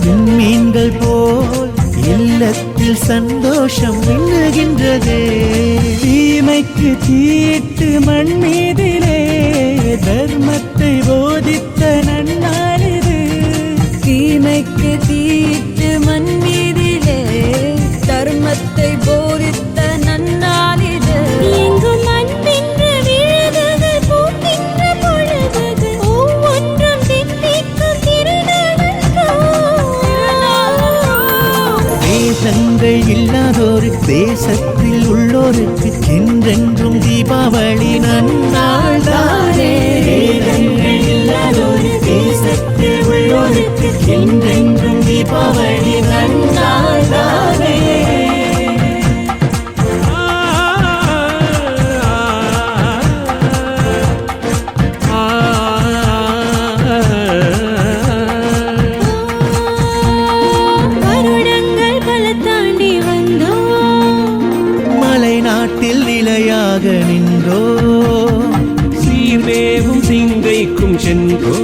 விண்மீன்கள் போல் இல்லத்தில் சந்தோஷம் மின்னுகின்றதே. தீமைக்கு தீட்டு மண் மீதிலே தர்மத்தை போதித்த நன்னாளிது. தீமைக்கு தீட்டு மண் மீதிலே தர்மத்தை போதித்த நன்னாளிது. எங்கும் அன்பின்று விழுதுகள் பூக்கின்ற பொழுதுகள் ஒவ்வொன்றும் தித்திக்கும் திருநாளன்றோ. தேசங்கள் இல்லாதோருக்கு தேசத்தில் உள்ளோருக்கு என்றென்றும் தீபாவளி நன்னாள் தானே. தேசங்கள் இல்லாதோருக்கு தேசத்தில் உள்ளோருக்கு என்றென்றும் தீபாவளி நன்னாள் தானே. வருடங்கள் பல தாண்டி வந்தோம், மலை நாட்டில் நிலையாக நின்றோ. சீர்வேவும் சிங்கைக்கும் சென்றோ.